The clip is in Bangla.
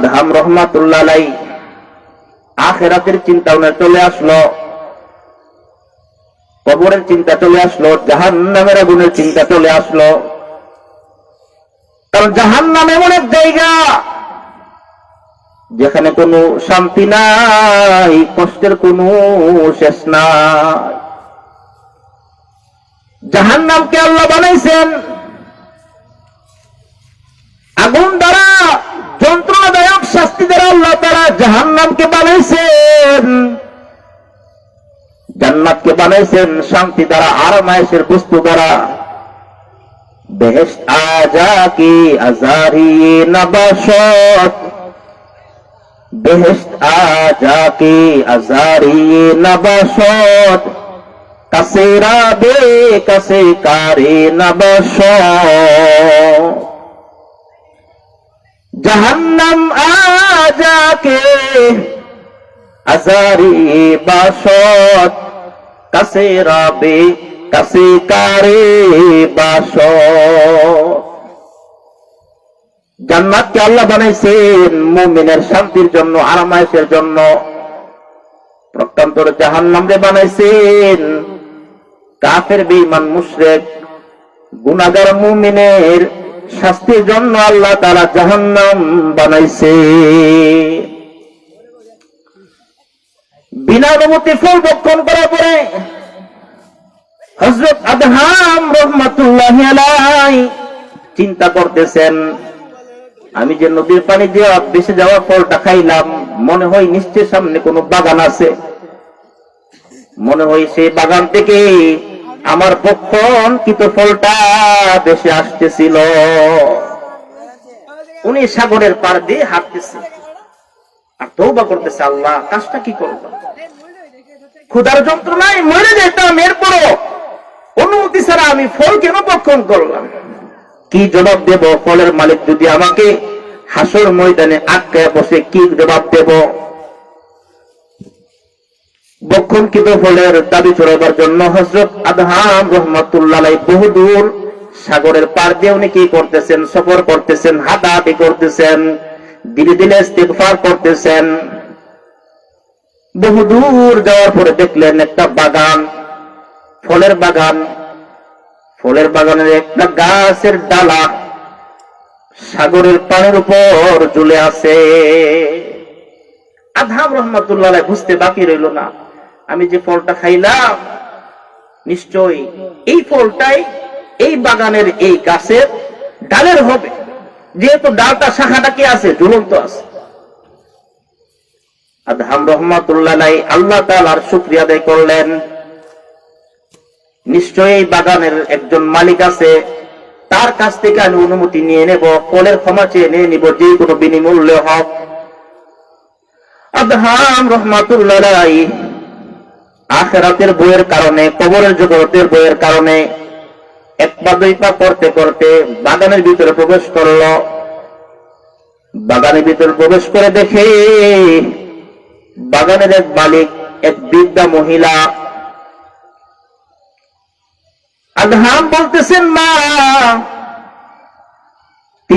আদহাম রহমাতুল্লাহ আলাইহি আখিরাতের চিন্তা ওনার চলে আসলো, কবরের চিন্তা চলে আসলো, জাহান্নামের আগুনের চিন্তা চলে আসলো। কারণ জাহান্নাম এমন এক জায়গা যেখানে কোনো শান্তি নাই, কষ্টের কোনো শেষ নাই। জাহান্নামকে আল্লাহ বানাইছেন আগুন দ্বারা, যন্ত্রণাদায়ক শাস্তি দ্বারা আল্লাহ তাআলা জাহান্নামকে বানাইছেন। জান্নাতকে বানাইছেন শান্তি দ্বারা, আরামায়েশের বস্তু দ্বারা। বেহেশত আজা কি আজারি নবাশত, বেহেশত আজা কি আজারি নবাশত, কাসেরা বে কাসে কারে নবাশত। জাহান্নাম আজা কে আজারি বাসত, কাসে রাবে কাসে কারে বাসত। জান্নাতকে আল্লাহ বানাইছেন মুমিনের শান্তির জন্য, আরামায়েশের জন্য। প্রত্যন্তরে জাহান্নামকে বানাইছেন কাফের, বেঈমান, মুশরিক, গুনাহগার মুমিনের শাস্তির জন্য আল্লাহ তাআলা জাহান্নাম বানাইছে। বিনা অনুমতি ফল ভক্ষণ করার পরে হযরত আদহাম রাহমাতুল্লাহি আলাইহি চিন্তা করতেছেন, আমি যে নদীর পানি দিয়ে ভেসে যাওয়া ফলটা খাইলাম, মনে হয় নিশ্চয় সামনে কোনো বাগান আছে, মনে হয় সেই বাগান থেকে আমার ভক্ষণকৃত ফলটা দেশে আসতেছিল। উনি সাগরের পার দিয়ে হাঁটতেছে আর তওবা করতেছে, আল্লাহ কাজটা কি করব, ক্ষুধার যন্ত্রণায় মরে যেতাম, এরপরও অনুমতি ছাড়া আমি ফল কেন ভক্ষণ করলাম? কি জবাব দেব? ফলের মালিক যদি আমাকে হাসর ময়দানে আটকায় বসে কি জবাব দেব? ভক্ষণকৃত ফলের দাবি চড়াবার জন্য হযরত আদহাম রাহমাতুল্লাহ আলাইহি বহুদূর সাগরের পার দিয়ে উনি কি করতেছেন? সফর করতেছেন, হাঁটাহাঁটি করতেছেন, ধীরে ধীরে ইস্তিগফার করতেছেন। বহুদূর যাওয়ার পরে দেখলেন একটা বাগান, ফলের বাগান। ফলের বাগানের একটা গাছের ডালা সাগরের পানির উপর ঝুলে আছে। আদহাম রাহমাতুল্লাহ আলাইহি বুঝতে বাকি রইল না, আমি যে ফলটা খাইলাম নিশ্চয়ই এই ফলটাই এই বাগানের এই গাছের ডালের হবে, যেহেতু ডালটা শাখাটা কি আছে, ঝুলন্ত আছে। আদহাম রাহমাতুল্লাহ আলাইহি আল্লাহ তাআলার শুকরিয়া আদায় করলেন, নিশ্চয়ই এই বাগানের একজন মালিক আছে, তার কাছ থেকে আমি অনুমতি নিয়ে নেব, ফলের ক্ষমা চেয়ে নিয়ে নিব, যে কোনো বিনিমূল্যে হোক। আদহাম রাহমাতুল্লাহ আলাইহি আখিরাতের বইয়ের কারণে, কবরের জগতের বইয়ের কারণে এক পা দুই পা করতে করতে বাগানের ভিতরে প্রবেশ করল। বাগানের ভিতরে প্রবেশ করে দেখে বাগানের এক মালিক, এক বৃদ্ধা মহিলা। আদহাম বলতেছেন, মা